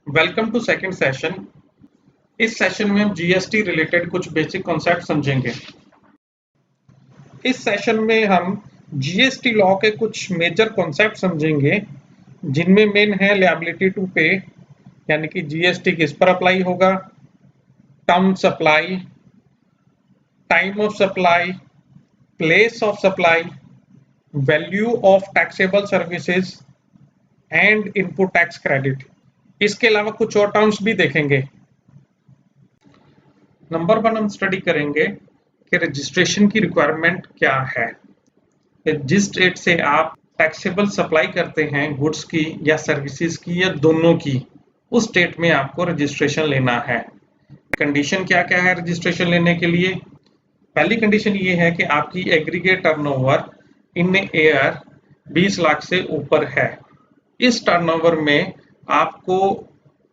Welcome to second session. इस session में हम जीएसटी रिलेटेड कुछ बेसिक कॉन्सेप्ट समझेंगे। इस सेशन में हम जीएसटी लॉ के कुछ मेजर कॉन्सेप्ट समझेंगे, जिनमें मेन है लिएबिलिटी टू पे, यानी कि जीएसटी किस पर अप्लाई होगा, term supply, time of supply, place of supply, value of taxable services and input tax credit. इसके अलावा कुछ और टर्म्स भी देखेंगे। नंबर 1 हम स्टडी करेंगे कि रजिस्ट्रेशन की रिक्वायरमेंट क्या है। जिस स्टेट से आप टैक्सेबल सप्लाई करते हैं गुड्स की या सर्विसेज की या दोनों की, उस स्टेट में आपको रजिस्ट्रेशन लेना है। कंडीशन क्या क्या है रजिस्ट्रेशन लेने के लिए? पहली कंडीशन ये है कि आपकी aggregate turnover in year 20 lakh से ऊपर है। इस टर्नओवर में आपको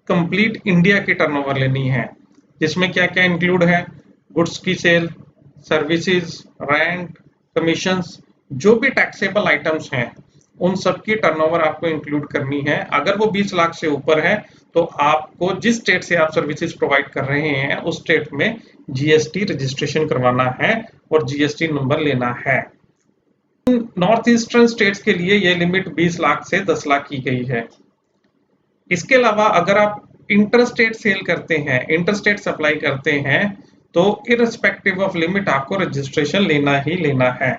कंप्लीट इंडिया की टर्नओवर लेनी है, जिसमें क्या क्या इंक्लूड है? गुड्स की सेल, सर्विसेज, रेंट, कमीशंस, जो भी टैक्सेबल आइटम्स हैं उन सब की टर्नओवर आपको इंक्लूड करनी है। अगर वो 20 लाख से ऊपर है तो आपको जिस स्टेट से आप सर्विसेज प्रोवाइड कर रहे हैं उस स्टेट में जीएसटी रजिस्ट्रेशन करवाना है और जीएसटी नंबर लेना है। नॉर्थ ईस्टर्न स्टेट्स के लिए ये लिमिट 20 लाख से 10 लाख की गई है। इसके अलावा अगर आप इंटरस्टेट सेल करते हैं, इंटरस्टेट सप्लाई करते हैं, तो इररिस्पेक्टिव ऑफ लिमिट आपको रजिस्ट्रेशन लेना ही लेना है।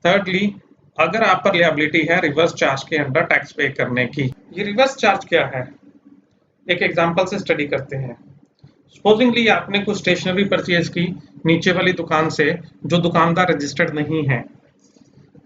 थर्डली, अगर आप पर लिएबिलिटी है रिवर्स चार्ज के अंडर टैक्स पे करने की। ये रिवर्स चार्ज क्या है, एक एग्जांपल से स्टडी करते हैं। सपोजिंगली आपने कुछ स्टेशनरी परचेज की नीचे वाली दुकान से, जो दुकानदार रजिस्टर्ड नहीं है।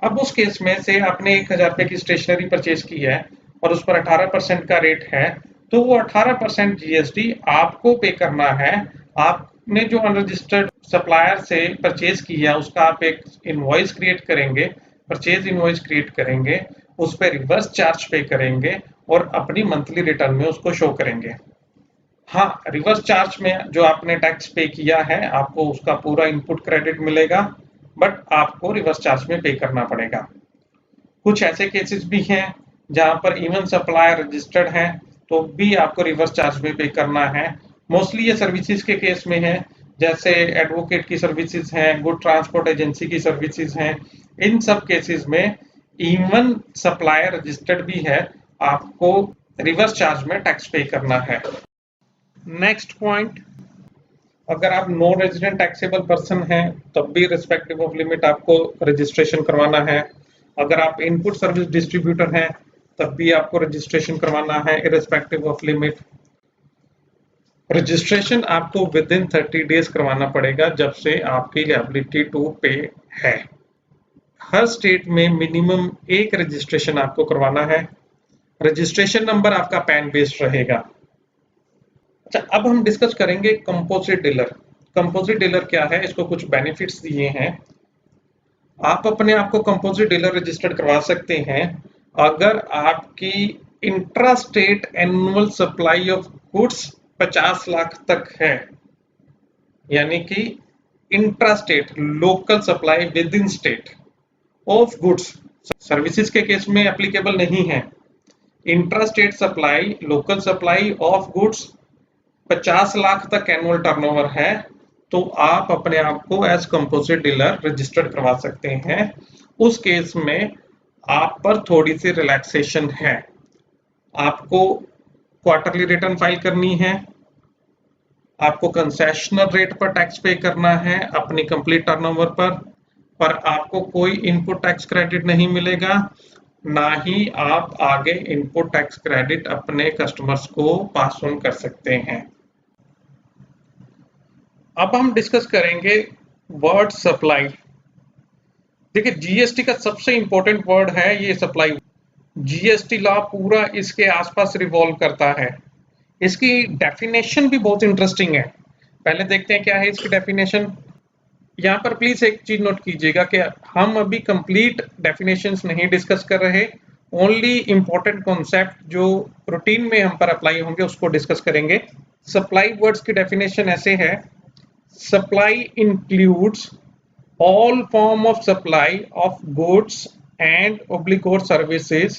अब उस केस में से आपने 1000 रुपए की स्टेशनरी परचेज की है और उस पर 18% का रेट है, तो वो 18% जीएसटी आपको पे करना है। आपने जो अनरजिस्टर्ड सप्लायर से परचेज किया उसका आप एक इनवॉइस क्रिएट करेंगे, परचेज इनवॉइस क्रिएट करेंगे, उस पर रिवर्स चार्ज पे करेंगे और अपनी मंथली रिटर्न में उसको शो करेंगे। हाँ, रिवर्स चार्ज में जो आपने टैक्स पे किया है आपको उसका पूरा इनपुट क्रेडिट मिलेगा, बट आपको रिवर्स चार्ज में पे करना पड़ेगा। कुछ ऐसे केसेस भी हैं जहां पर इवन सप्लायर रजिस्टर्ड है तो भी आपको रिवर्स चार्ज में पे करना है। मोस्टली ये सर्विसेज के केस में है, जैसे एडवोकेट की सर्विसेज हैं, गुड ट्रांसपोर्ट एजेंसी की सर्विसेज हैं। इन सब केसेस में इवन सप्लायर रजिस्टर्ड भी है, आपको रिवर्स चार्ज में टैक्स पे करना है। नेक्स्ट पॉइंट, अगर आप नॉन रेजिडेंट टैक्सेबल पर्सन हैं तब भी रिस्पेक्टिव ऑफ लिमिट आपको रजिस्ट्रेशन करवाना है। अगर आप इनपुट सर्विस डिस्ट्रीब्यूटर हैं तब भी आपको रजिस्ट्रेशन करवाना है इररिस्पेक्टिव ऑफ लिमिट। रजिस्ट्रेशन आपको विद इन 30 डेज करवाना पड़ेगा जब से आपकी लिएबिलिटी टू पे है। हर स्टेट में मिनिमम एक रजिस्ट्रेशन आपको करवाना है। रजिस्ट्रेशन नंबर आपका पैन बेस्ड रहेगा। अच्छा, अब हम डिस्कस करेंगे कंपोजिट डीलर। कंपोजिट डीलर क्या है, इसको कुछ बेनिफिट्स दिए हैं। आप अपने आप को कंपोजिट डीलर रजिस्टर्ड करवा सकते हैं अगर आपकी intra state annual supply of goods 50 lakh तक है, यानी कि intra state local supply with in state of goods. Services के केस में एप्लीकेबल नहीं है। Intra state supply, local supply of goods 50 lakh तक एनुअल टर्नओवर है तो आप अपने आप को एज कंपोजिट डीलर रजिस्टर्ड करवा सकते हैं। उस केस में आप पर थोड़ी सी रिलैक्सेशन है। आपको क्वार्टरली रिटर्न फाइल करनी है, आपको कंसेशनल रेट पर टैक्स पे करना है अपनी कंप्लीट टर्नओवर पर आपको कोई इनपुट टैक्स क्रेडिट नहीं मिलेगा, ना ही आप आगे इनपुट टैक्स क्रेडिट अपने कस्टमर्स को पास ऑन कर सकते हैं। अब हम डिस्कस करेंगे वर्ड सप्लाई। देखिए, जीएसटी का सबसे इंपॉर्टेंट वर्ड है ये सप्लाई। जीएसटी लॉ पूरा इसके आसपास रिवॉल्व करता है। इसकी डेफिनेशन भी बहुत इंटरेस्टिंग है। पहले देखते हैं क्या है इसकी डेफिनेशन। यहाँ पर प्लीज एक चीज नोट कीजिएगा कि हम अभी कंप्लीट डेफिनेशंस नहीं डिस्कस कर रहे, ओनली इंपॉर्टेंट कॉन्सेप्ट जो रूटीन में हम पर अप्लाई होंगे उसको डिस्कस करेंगे। सप्लाई वर्ड्स की डेफिनेशन ऐसे है, supply includes all form of supply of goods and obligor services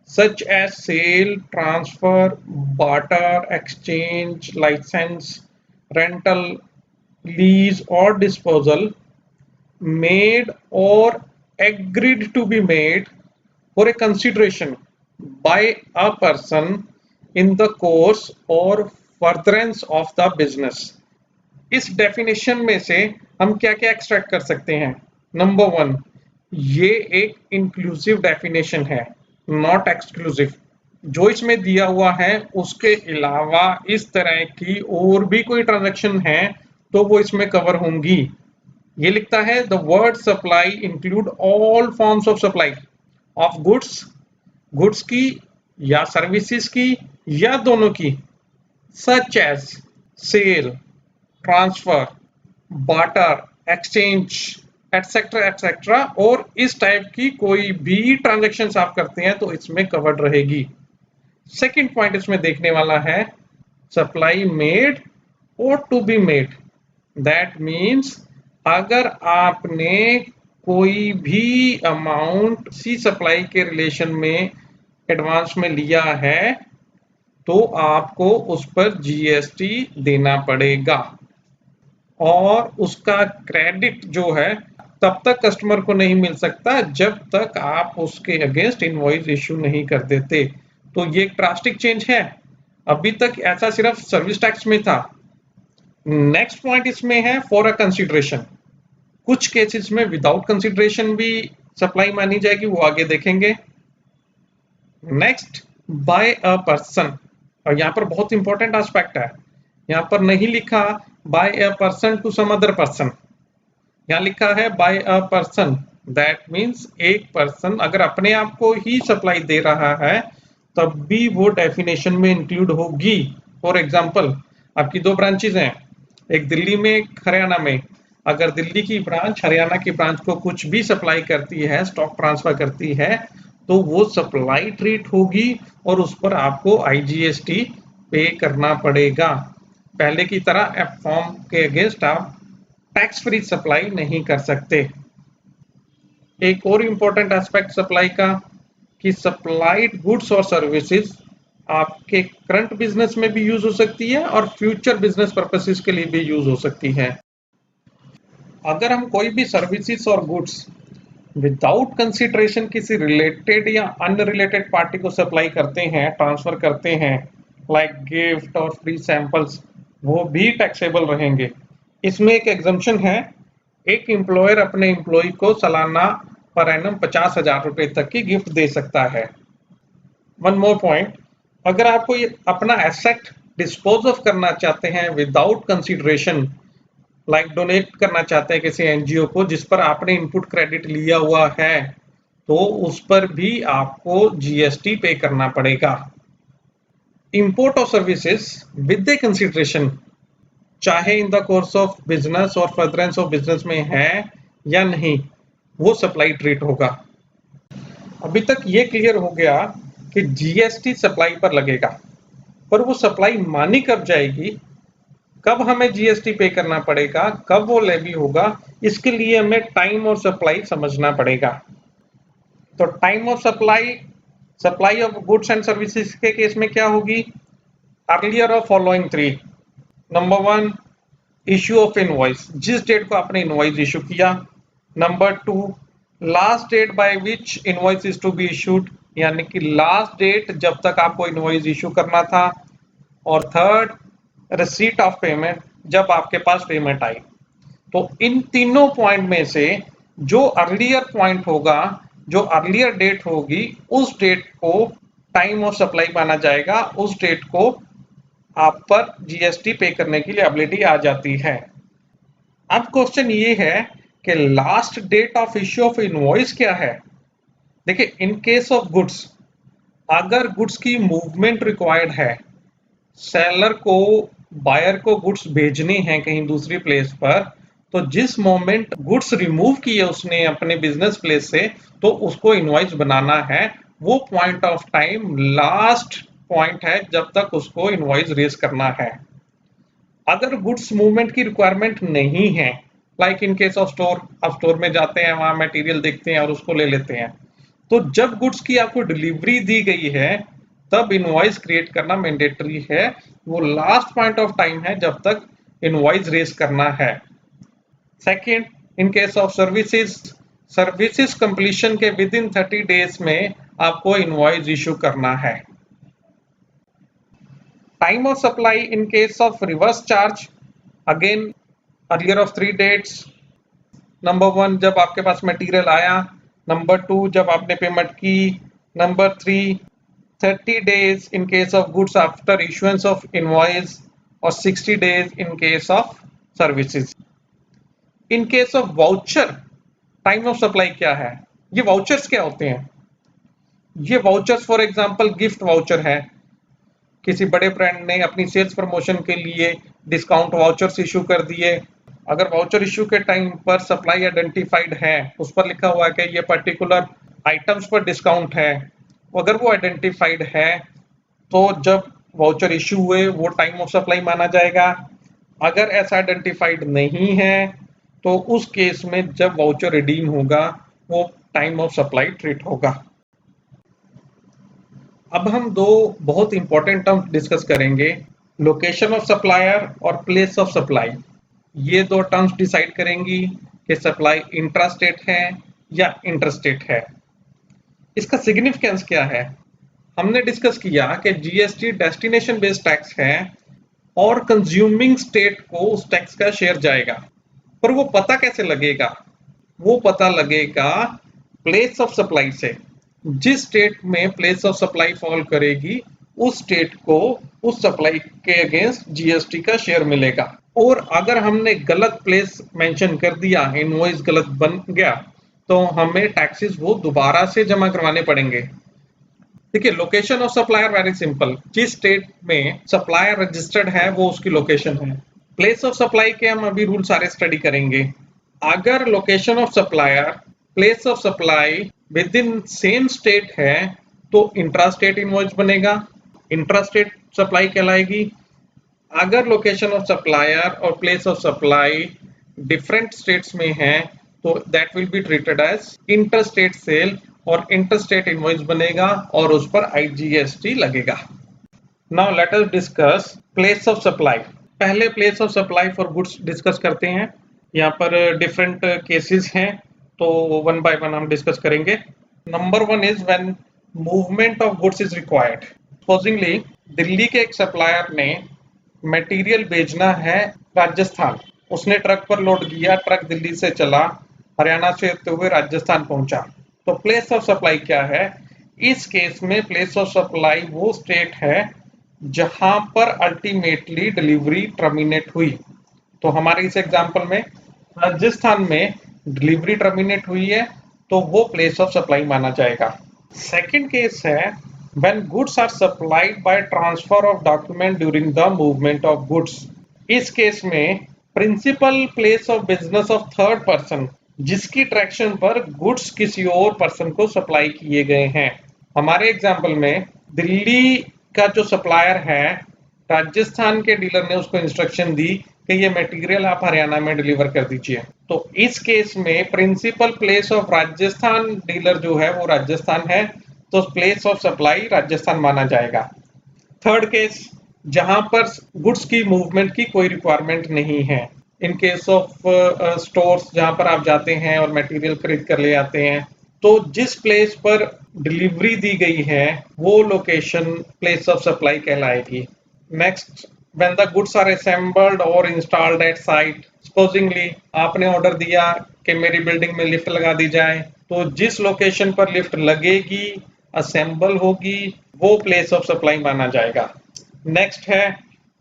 such as sale, transfer, barter, exchange, license, rental, lease, or disposal, made or agreed to be made for a consideration by a person in the course or furtherance of the business. इस definition में से हम क्या क्या extract कर सकते हैं? Number one, ये एक इंक्लूसिव डेफिनेशन है, नॉट एक्सक्लूसिव। जो इसमें दिया हुआ है उसके अलावा इस तरह की और भी कोई ट्रांजैक्शन है तो वो इसमें कवर होंगी। ये लिखता है the word supply include all forms of supply of goods की या सर्विसेज की या दोनों की, such as sale, transfer, barter, exchange, etcetera etcetera, और इस टाइप की कोई भी ट्रांजैक्शन आप करते हैं तो इसमें कवर्ड रहेगी। सेकंड पॉइंट इसमें देखने वाला है सप्लाई मेड और to be made. That means अगर आपने कोई भी अमाउंट सी सप्लाई के रिलेशन में एडवांस में लिया है तो आपको उस पर जीएसटी देना पड़ेगा, और उसका क्रेडिट जो है तब तक कस्टमर को नहीं मिल सकता जब तक आप उसके अगेंस्ट इनवॉइस इश्यू नहीं कर देते। तो ये एक ड्रास्टिक चेंज है। अभी तक ऐसा सिर्फ सर्विस टैक्स में था। नेक्स्ट पॉइंट इसमें है फॉर अ कंसिडरेशन। कुछ केसेस में विदाउट कंसिडरेशन भी सप्लाई मानी जाएगी, वो आगे देखेंगे। नेक्स्ट, बाय अ पर्सन, और यहाँ पर बहुत इंपॉर्टेंट एस्पेक्ट है। यहाँ पर नहीं लिखा by a person to some other person, यहाँ लिखा है by a person. That means एक पर्सन अगर अपने आप को ही सप्लाई दे रहा है तब भी वो डेफिनेशन में इंक्लूड होगी। फॉर एग्जाम्पल, आपकी दो ब्रांचेज हैं, एक दिल्ली में एक हरियाणा में। अगर दिल्ली की ब्रांच हरियाणा की ब्रांच को कुछ भी सप्लाई करती है, स्टॉक ट्रांसफर करती है, तो वो सप्लाई ट्रीट होगी और उस पर आपको आईजीएसटी पे करना पड़ेगा। पहले की तरह एफ फॉर्म के अगेंस्ट आप टैक्स फ्री सप्लाई नहीं कर सकते। एक और इम्पोर्टेंट एस्पेक्ट सप्लाई का कि सप्लाइड गुड्स और सर्विसेज आपके करंट बिजनेस में भी यूज हो सकती है और फ्यूचर बिजनेस पर्पसेस के लिए भी यूज हो सकती है। अगर हम कोई भी सर्विसेज और गुड्स विदाउट कंसिडरेशन किसी रिलेटेड या अनरिलेटेड पार्टी को सप्लाई करते हैं, ट्रांसफर करते हैं, लाइक गिफ्ट और फ्री सैंपल्स, वो भी टैक्सेबल रहेंगे। इसमें एक एग्जम्पशन है, एक एम्प्लॉयर अपने एम्प्लॉय को सालाना पर एनम 50,000 रुपए तक की गिफ्ट दे सकता है। वन मोर पॉइंट, अगर आपको ये अपना एसेट डिस्पोज ऑफ करना चाहते हैं विदाउट कंसिडरेशन, लाइक डोनेट करना चाहते हैं किसी एनजीओ को जिस पर आपने इनपुट क्रेडिट लिया हुआ है, तो उस पर भी आपको जीएसटी पे करना पड़ेगा। Import of services with a consideration, चाहे in the course of business और फर्दरेंस ऑफ बिजनेस में है या नहीं, वो सप्लाई ट्रीट होगा। अभी तक ये क्लियर हो गया कि जीएसटी सप्लाई पर लगेगा, पर वो सप्लाई मानी कब जाएगी, कब हमें जीएसटी पे करना पड़ेगा, कब वो लेवी होगा, इसके लिए हमें टाइम और सप्लाई समझना पड़ेगा। तो time of supply of goods and services के केस में क्या होगी? Earlier of following three. Number one, issue of invoice, जिस डेट को आपने इनवॉइस इशू किया। Number two, last date by which invoice is to be issued, यानी कि लास्ट डेट जब तक आपको इनवॉइस इशू करना था। और थर्ड, रिसीट ऑफ पेमेंट, जब आपके पास पेमेंट आई। तो इन तीनों पॉइंट में से जो अर्लियर पॉइंट होगा, जो अर्लियर डेट होगी, उस डेट को टाइम ऑफ सप्लाई माना जाएगा, उस डेट को आप पर जीएसटी पे करने की लिएबिलिटी आ जाती है। अब क्वेश्चन ये है कि last date of issue of invoice क्या है? देखिए, इन केस ऑफ गुड्स, अगर गुड्स की मूवमेंट रिक्वायर्ड है, सेलर को बायर को गुड्स भेजने हैं कहीं दूसरी प्लेस पर, तो जिस मोमेंट गुड्स रिमूव किए उसने अपने बिजनेस प्लेस से, तो उसको इनवॉइस बनाना है। वो point of time last point है जब तक उसको इनवॉइस रेज करना है। अगर गुड्स मूवमेंट की रिक्वायरमेंट नहीं है, like in case of store, आप स्टोर में जाते हैं, वहां मटेरियल देखते हैं और उसको ले लेते हैं, तो जब गुड्स की आपको डिलीवरी दी गई है तब इनवॉइस क्रिएट करना मैंडेटरी है। वो लास्ट पॉइंट ऑफ टाइम है जब तक इनवॉइस रेज करना है। Second, in case of services completion के विद इन 30 डेज में आपको इनवॉइस इशू करना है। Time of supply in case of reverse charge, again earlier of 3 dates. Number 1 जब आपके पास मटेरियल आया, नंबर 2 जब आपने पेमेंट की, number 3 30 days in case of goods after issuance of invoice और 60 days in case of services। In case of voucher, time of supply क्या है? ये vouchers क्या होते हैं? ये vouchers for example gift voucher है। किसी बड़े ब्रांड ने अपनी सेल्स प्रमोशन के लिए डिस्काउंट वाउचर्स इशू कर दिए। अगर वाउचर इशू के टाइम पर सप्लाई आइडेंटिफाइड है, उस पर लिखा हुआ है कि ये पर्टिकुलर आइटम्स पर डिस्काउंट है, अगर वो आइडेंटिफाइड है तो जब वाउचर इशू हुए वो टाइम ऑफ सप्लाई माना जाएगा। अगर ऐसा आइडेंटिफाइड नहीं है तो उस केस में जब वाउचर रिडीम होगा वो टाइम ऑफ सप्लाई ट्रीट होगा। अब हम दो बहुत इंपॉर्टेंट टर्म्स डिस्कस करेंगे, लोकेशन ऑफ सप्लायर और प्लेस ऑफ सप्लाई। ये दो टर्म्स डिसाइड करेंगी कि सप्लाई इंट्रा स्टेट है या इंटरस्टेट है। इसका सिग्निफिकेंस क्या है? हमने डिस्कस किया कि जीएसटी डेस्टिनेशन बेस्ड टैक्स है और कंज्यूमिंग स्टेट को उस टैक्स का शेयर जाएगा, पर वो पता कैसे लगेगा? वो पता लगेगा प्लेस ऑफ सप्लाई से। जिस स्टेट में प्लेस ऑफ सप्लाई फॉल करेगी उस स्टेट को उस सप्लाई के अगेंस्ट जीएसटी का शेयर मिलेगा। और अगर हमने गलत प्लेस मेंशन कर दिया, इनवॉइस गलत बन गया, तो हमें टैक्सेस वो दोबारा से जमा करवाने पड़ेंगे। देखिए, location of supplier very simple, जिस स्टेट में सप्लायर रजिस्टर्ड है वो उसकी लोकेशन है। प्लेस ऑफ सप्लाई के हम अभी रूल सारे स्टडी करेंगे। अगर location of supplier place of supply within same state है तो इंट्रा स्टेट इनवॉइस बनेगा, इंट्रा स्टेट सप्लाई कहलाएगी। अगर लोकेशन ऑफ सप्लायर और place of supply different states में है तो that will be treated as inter state sale और इंटर स्टेट इनवॉइस बनेगा और उस पर आईजीएसटी लगेगा। Now let us discuss place of supply. पहले place of supply for goods discuss करते हैं। यहाँ पर डिफरेंट केसेस हैं तो वन बाय वन हम डिस्कस करेंगे। Number 1 is when movement of goods is required. Supposedly Delhi के एक सप्लायर ने मटेरियल भेजना है राजस्थान, उसने ट्रक पर लोड किया, ट्रक दिल्ली से चला, हरियाणा से होते हुए राजस्थान पहुंचा। तो प्लेस ऑफ सप्लाई क्या है? इस केस में प्लेस ऑफ सप्लाई वो स्टेट है जहां पर अल्टीमेटली डिलीवरी टर्मिनेट हुई। तो हमारे इस एग्जांपल में राजस्थान में डिलीवरी टर्मिनेट हुई है तो वो प्लेस ऑफ सप्लाई माना जाएगा। सेकंड केस है when goods are supplied by transfer of document during the movement of goods। इस केस में principal place of business of third person, जिसकी डायरेक्शन पर गुड्स किसी और पर्सन को सप्लाई किए गए हैं। हमारे एग्जांपल में दिल्ली का जो सप्लायर है, राजस्थान के डीलर ने उसको इंस्ट्रक्शन दी कि ये मटेरियल आप हरियाणा में डिलीवर कर दीजिए। तो इस केस में principal place of Rajasthan dealer जो है वो राजस्थान है, तो प्लेस ऑफ सप्लाई राजस्थान माना जाएगा। थर्ड केस, जहां पर गुड्स की मूवमेंट की कोई रिक्वायरमेंट नहीं है। इन केस ऑफ स्टोर्स जहां पर आप जाते हैं और मटेरियल खरीद कर ले आते हैं, तो जिस प्लेस पर डिलीवरी दी गई है वो लोकेशन प्लेस ऑफ सप्लाई कहलाएगी। Next, when the goods are assembled और installed at site। सपोजिंगली आपने ऑर्डर दिया कि मेरी बिल्डिंग में लिफ्ट लगा दी जाए, तो जिस लोकेशन पर लिफ्ट लगेगी, असेंबल होगी, वो प्लेस ऑफ सप्लाई माना जाएगा। नेक्स्ट है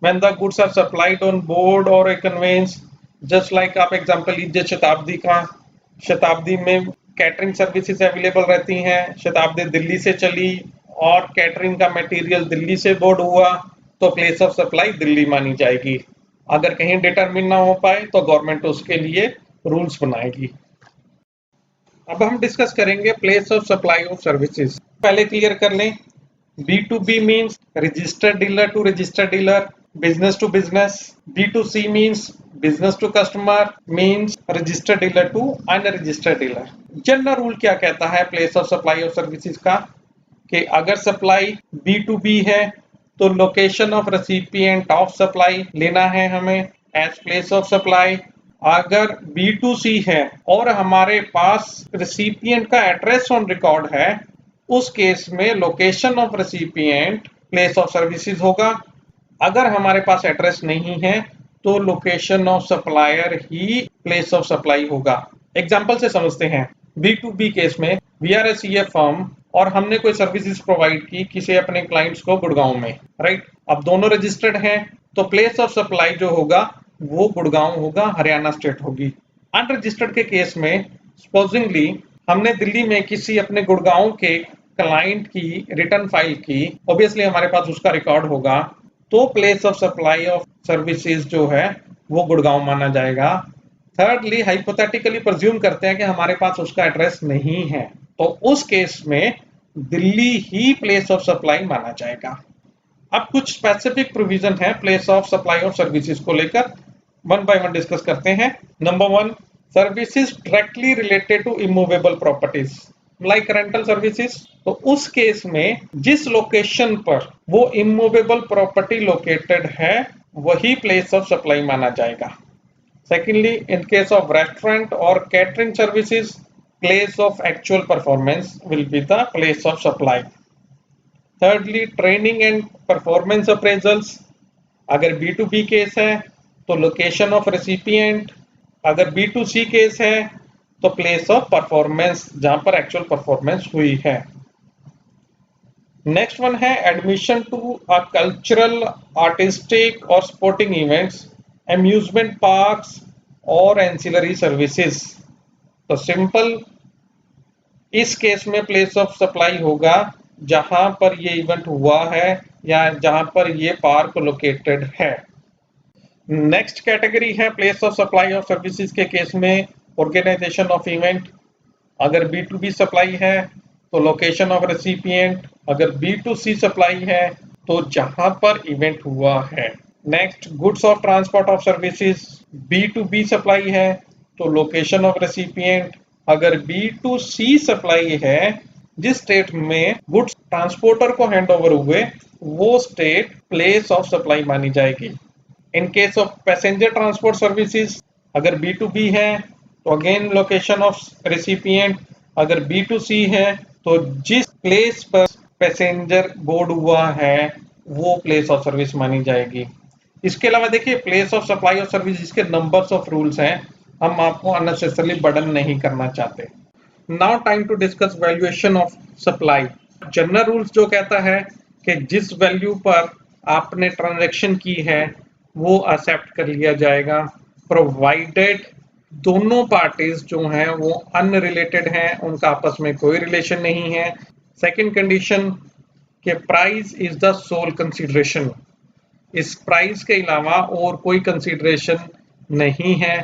when the goods are supplied on board or a conveyance। Just like आप एग्जांपल लीजिए शताब्दी का। शताब्दी में कैटरिंग सर्विसेज अवेलेबल रहती हैं। शताब्दी दिल्ली से चली और कैटरिंग का मटेरियल दिल्ली से बोर्ड हुआ तो प्लेस ऑफ सप्लाई दिल्ली मानी जाएगी। अगर कहीं डिटरमिन ना हो पाए तो गवर्नमेंट उसके लिए रूल्स बनाएगी। अब हम डिस्कस करेंगे place of supply of services. पहले क्लियर कर लें, B2B means registered dealer to registered dealer, business to business. B2C means business to customer, means registered dealer to unregistered dealer. General rule क्या कहता है place of supply of services का, कि अगर supply B2B है तो location of recipient of supply लेना है हमें एज प्लेस ऑफ सप्लाई। अगर B2C है और हमारे पास रेसिपिएंट का एड्रेस ऑन रिकॉर्ड है, उस केस में location of recipient place of services होगा। अगर हमारे पास एड्रेस नहीं है तो लोकेशन ऑफ सप्लायर ही प्लेस ऑफ सप्लाई होगा। एग्जांपल से समझते हैं। B2B केस में we are a CA firm और हमने कोई सर्विसेज प्रोवाइड की किसी अपने क्लाइंट्स को गुड़गांव में, राइट। अब दोनों रजिस्टर्ड हैं तो प्लेस ऑफ सप्लाई जो होगा वो गुड़गांव होगा, हरियाणा स्टेट होगी। अनरजिस्टर्ड के केस में सपोजिंगली हमने दिल्ली में किसी अपने गुड़गांव के क्लाइंट की रिटर्न फाइल की, ऑब्वियसली हमारे पास उसका रिकॉर्ड होगा, तो place of supply of services जो है वो गुड़गांव माना जाएगा। थर्डली हाइपोथेटिकली प्रेज्यूम करते हैं कि हमारे पास उसका एड्रेस नहीं है, तो उस केस में दिल्ली ही प्लेस ऑफ सप्लाई माना जाएगा। अब कुछ स्पेसिफिक प्रोविजन है place of supply of services को लेकर, वन बाय वन डिस्कस करते हैं। Number 1, services directly related to immovable properties like rental services. तो उस केस में जिस लोकेशन पर वो इमूवेबल प्रॉपर्टी लोकेटेड है वही प्लेस ऑफ सप्लाई माना जाएगा। Secondly, in case of restaurant और catering services, place of actual performance will be the place of supply. Thirdly, training and performance appraisals. अगर B2B केस है तो location of recipient, अगर B2C case है तो place of performance जहां पर actual performance हुई है। नेक्स्ट वन है admission to a cultural, artistic और स्पोर्टिंग इवेंट्स, अम्यूजमेंट पार्क्स और एंसिलरी सर्विसेज। तो सिंपल, इस केस में प्लेस ऑफ सप्लाई होगा जहां पर ये इवेंट हुआ है या जहां पर ये पार्क लोकेटेड है। नेक्स्ट कैटेगरी है place of supply of services के केस में ऑर्गेनाइजेशन ऑफ इवेंट। अगर B2B सप्लाई है तो लोकेशन ऑफ रेसिपिएंट, अगर B2C सप्लाई है तो जहां पर इवेंट हुआ है। Next, goods of transport of services. B2B supply है तो लोकेशन ऑफ रेसिपिएंट, अगर B2C सप्लाई है जिस स्टेट में गुड्स ट्रांसपोर्टर को हैंड ओवर हुए वो स्टेट प्लेस ऑफ सप्लाई मानी जाएगी। इन case of passenger transport services, अगर B2B है तो अगेन लोकेशन ऑफ रेसिपिएंट, अगर B2C है तो जिस प्लेस पर पैसेंजर बोर्ड हुआ है वो प्लेस ऑफ सर्विस मानी जाएगी। इसके अलावा देखिए, place of supply of service के नंबर्स ऑफ रूल्स हैं, हम आपको अननेसेसरली बर्डन नहीं करना चाहते। Now time to discuss valuation of supply. General rules जो कहता है कि जिस वैल्यू पर आपने ट्रांजैक्शन की है वो एक्सेप्ट कर लिया जाएगा, प्रोवाइडेड दोनों पार्टीज जो हैं वो अनरिलेटेड हैं, उनका आपस में कोई रिलेशन नहीं है। सेकंड कंडीशन कि price is the sole consideration, इस प्राइस के अलावा और कोई कंसीडरेशन नहीं है,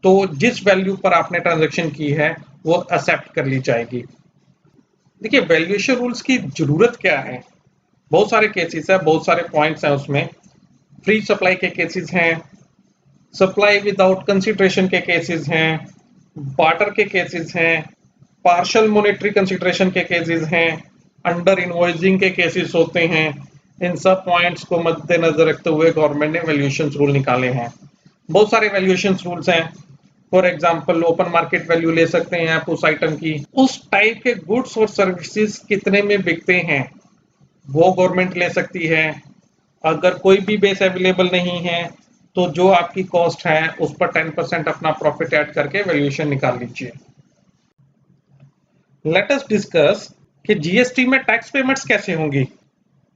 तो जिस वैल्यू पर आपने ट्रांजैक्शन की है वो एक्सेप्ट कर ली जाएगी। देखिए, वैल्यूएशन रूल्स की जरूरत क्या है, बहुत सारे केसेस है, बहुत सारे पॉइंट्स हैं उसमें। फ्री सप्लाई के केसेस हैं, सप्लाई विदाउट कंसीडरेशन के केसेस हैं, बार्टर के केसेस हैं, पार्शियल मॉनेटरी कंसीडरेशन के केसेस हैं, अंडर इनवॉइसिंग के केसेस होते हैं। इन सब पॉइंट्स को मद्देनजर रखते हुए गवर्नमेंट ने वैल्यूएशन रूल निकाले हैं। बहुत सारे वैल्यूएशन रूल्स हैं। For example, open market value ले सकते हैं आप उस आइटम की, उस टाइप के गुड्स और सर्विसेज कितने में बिकते हैं वो गवर्नमेंट ले सकती है। अगर कोई भी बेस अवेलेबल नहीं है तो जो आपकी कॉस्ट है उस पर 10% अपना प्रॉफिट ऐड करके वैल्यूएशन निकाल लीजिए। लेट अस डिस्कस कि जीएसटी में टैक्स पेमेंट्स कैसे होंगी।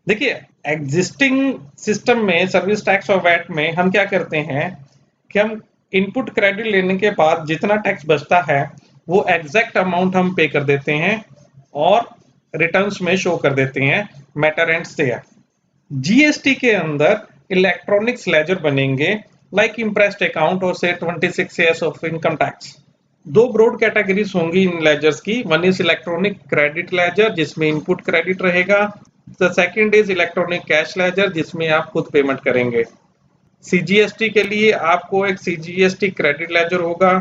देखिए, एग्जिस्टिंग सिस्टम में सर्विस टैक्स और वैट में हम क्या करते हैं कि हम इनपुट क्रेडिट लेने के बाद जितना टैक्स बचता है वो एग्जैक्ट अमाउंट हम पे कर देते हैं और रिटर्न्स में शो कर देते हैं मैटर एंड शेयर। जीएसटी के अंदर इलेक्ट्रॉनिक्स लेजर बनेंगे लाइक इम्प्रेस्ड अकाउंट और से 26 ईयर्स ऑफ इनकम टैक्स। दो ब्रॉड कैटेगरीज होंगी इन लेजर्स की। One is electronic credit ledger जिसमें इनपुट क्रेडिट रहेगा, the second is electronic cash ledger जिसमें आप खुद पेमेंट करेंगे। सीजीएसटी के लिए आपको एक सीजीएसटी क्रेडिट लेजर होगा,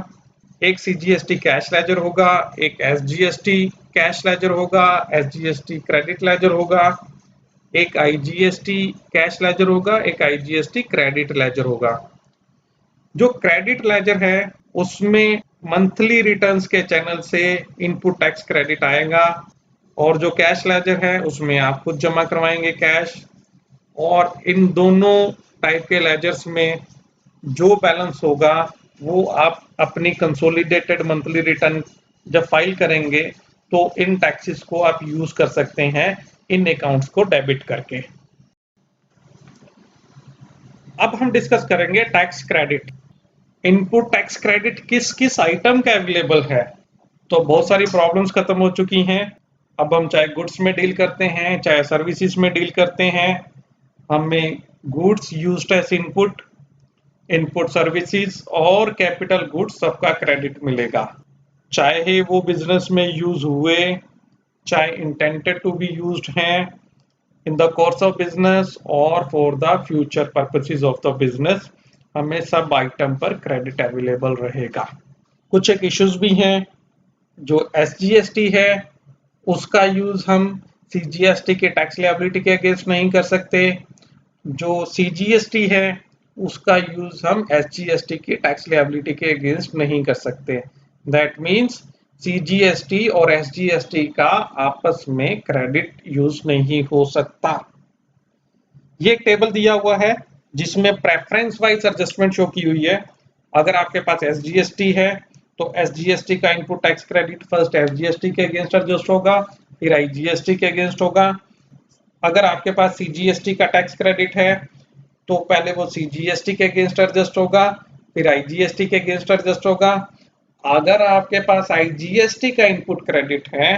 एक सीजीएसटी कैश लेजर होगा, एक एसजीएसटी कैश लेजर होगा, एसजीएसटी क्रेडिट लेजर होगा, एक आईजीएसटी कैश लेजर होगा, एक आईजीएसटी क्रेडिट लेजर होगा। जो क्रेडिट लेजर है उसमें मंथली रिटर्न्स के चैनल से इनपुट टैक्स क्रेडिट आएगा, और जो कैश लेजर है उसमें आप खुद जमा करवाएंगे कैश। और इन दोनों टाइप के लेजर्स में जो बैलेंस होगा वो आप अपनी कंसोलिडेटेड मंथली रिटर्न जब फाइल करेंगे तो इन टैक्सेस को आप यूज कर सकते हैं इन अकाउंट्स को डेबिट करके। अब हम डिस्कस करेंगे tax credit. Input tax credit किस किस आइटम का अवेलेबल है। तो बहुत सारी प्रॉब्लम्स खत्म हो चुकी हैं। अब हम चाहे गुड्स में डील करते हैं चाहे सर्विसेज में डील करते हैं, हमें goods used as input, input services और कैपिटल गुड्स सबका क्रेडिट मिलेगा, चाहे वो बिजनेस में यूज हुए, चाहे इंटेंडेड टू बी यूज्ड हैं in the course of business और for the future purposes of the business, हमें सब आइटम पर क्रेडिट अवेलेबल रहेगा। कुछ एक इश्यूज भी हैं। जो एसजीएसटी है उसका यूज हम सीजीएसटी के टैक्स लायबिलिटी के अगेंस्ट नहीं कर सकते। जो सीजीएसटी है उसका यूज हम एसजीएसटी की टैक्स लायबिलिटी के अगेंस्ट नहीं कर सकते। दैट मीन्स सीजीएसटी और एसजीएसटी का आपस में क्रेडिट यूज नहीं हो सकता। ये एक टेबल दिया हुआ है जिसमें प्रेफरेंस वाइज एडजस्टमेंट शो की हुई है। अगर आपके पास एसजीएसटी है तो एसजीएसटी का input tax credit first SGST के अगेंस्ट एडजस्ट होगा, फिर आईजीएसटी के अगेंस्ट होगा। अगर आपके पास सीजीएसटी का टैक्स क्रेडिट है तो पहले वो सीजीएसटी के अगेंस्ट एडजस्ट होगा, फिर आईजीएसटी के अगेंस्ट एडजस्ट होगा। अगर आपके पास आईजीएसटी का इनपुट क्रेडिट है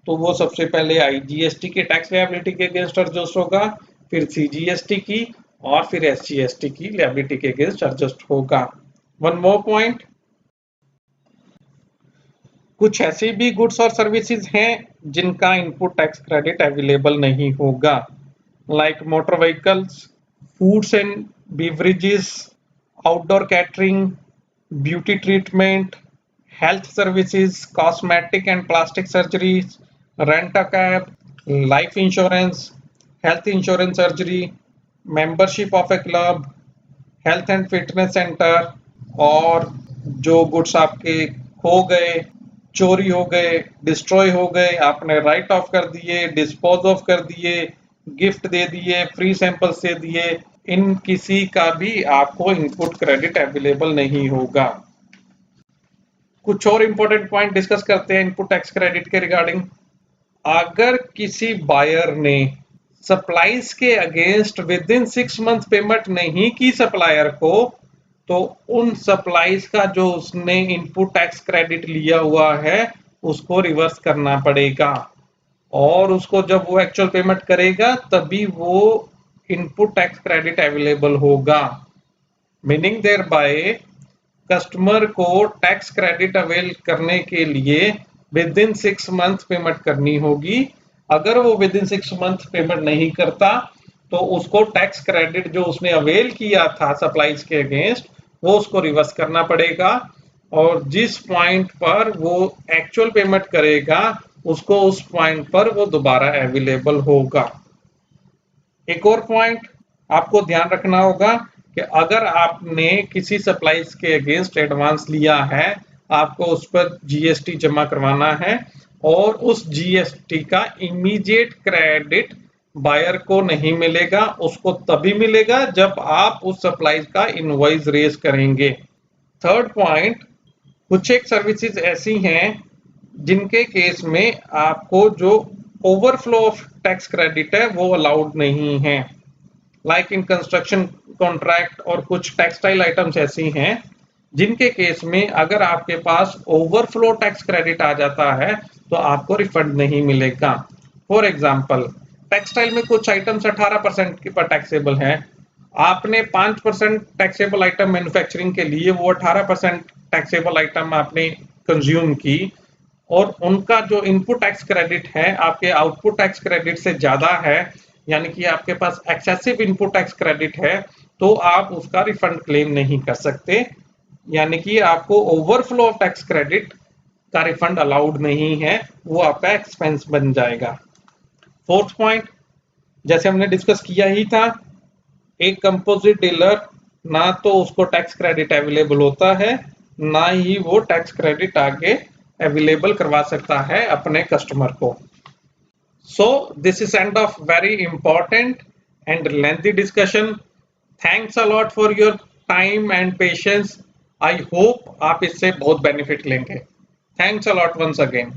तो वो सबसे पहले आईजीएसटी के टैक्स लायबिलिटी के अगेंस्ट एडजस्ट होगा, फिर सीजीएसटी की और फिर एसजीएसटी की लायबिलिटी के अगेंस्ट एडजस्ट होगा। वन मोर पॉइंट, कुछ ऐसी भी गुड्स और सर्विसेज हैं जिनका इनपुट टैक्स क्रेडिट अवेलेबल नहीं होगा, like motor vehicles, foods and beverages, outdoor catering, beauty treatment, health services, cosmetic and plastic surgeries, rent a cab, life insurance, health insurance surgery, membership of a club, health and fitness center, और जो goods आपके खो गए, चोरी हो गए, destroy हो गए, आपने राइट ऑफ कर दिए, डिस्पोज ऑफ कर दिए, गिफ्ट दे दिए, फ्री सैंपल्स दे दिए, इन किसी का भी आपको इनपुट क्रेडिट अवेलेबल नहीं होगा। कुछ और इंपॉर्टेंट पॉइंट डिस्कस करते हैं इनपुट टैक्स क्रेडिट के रिगार्डिंग। अगर किसी बायर ने सप्लाईज के against with in 6 month payment नहीं की सप्लायर को, तो उन सप्लाईज का जो उसने इनपुट टैक्स क्रेडिट लिया हुआ है उसको रिवर्स करना पड़ेगा, और उसको जब वो एक्चुअल पेमेंट करेगा तभी वो इनपुट टैक्स क्रेडिट अवेलेबल होगा। मीनिंग देयर बाय कस्टमर को टैक्स क्रेडिट अवेल करने के लिए विद इन 6 मंथ पेमेंट करनी होगी। अगर वो विद इन 6 मंथ पेमेंट नहीं करता तो उसको टैक्स क्रेडिट जो उसने अवेल किया था सप्लाईज के अगेंस्ट वो उसको रिवर्स करना पड़ेगा, और जिस पॉइंट पर वो एक्चुअल पेमेंट करेगा उसको उस पॉइंट पर वो दोबारा अवेलेबल होगा। एक और पॉइंट आपको ध्यान रखना होगा कि अगर आपने किसी सप्लाईज के अगेंस्ट एडवांस लिया है, आपको उस पर जीएसटी जमा करवाना है, और उस जीएसटी का इमीडिएट क्रेडिट बायर को नहीं मिलेगा, उसको तभी मिलेगा जब आप उस सप्लाईज का इनवॉइस रेज करेंगे। थर्ड पॉइंट, कुछ एक सर्विसेज ऐसी हैं जिनके केस में आपको जो ओवरफ्लो ऑफ टैक्स क्रेडिट है वो अलाउड नहीं है, लाइक इन कंस्ट्रक्शन कॉन्ट्रैक्ट, और कुछ टेक्सटाइल आइटम्स ऐसी हैं जिनके केस में अगर आपके पास ओवरफ्लो टैक्स क्रेडिट आ जाता है तो आपको रिफंड नहीं मिलेगा। फॉर एग्जांपल, टेक्सटाइल में कुछ आइटम्स 18% पर टैक्सेबल हैं, आपने 5% टैक्सेबल आइटम मैन्युफैक्चरिंग के लिए वो 18% टैक्सेबल आइटम आपने कंज्यूम की, और उनका जो इनपुट टैक्स क्रेडिट है आपके आउटपुट टैक्स क्रेडिट से ज्यादा है, यानी कि आपके पास एक्सेसिव इनपुट टैक्स क्रेडिट है, तो आप उसका रिफंड क्लेम नहीं कर सकते, यानी कि आपको ओवरफ्लो ऑफ टैक्स क्रेडिट का रिफंड अलाउड नहीं है, वो आपका एक्सपेंस बन जाएगा। फोर्थ पॉइंट, जैसे हमने डिस्कस किया ही था, एक कंपोजिट डीलर ना तो उसको टैक्स क्रेडिट अवेलेबल होता है, ना ही वो टैक्स क्रेडिट आगे अवेलेबल करवा सकता है अपने कस्टमर को। So this is end of very important and lengthy discussion. Thanks a lot for your time and patience. I hope आप इससे बहुत बेनिफिट लेंगे। Thanks a lot once again.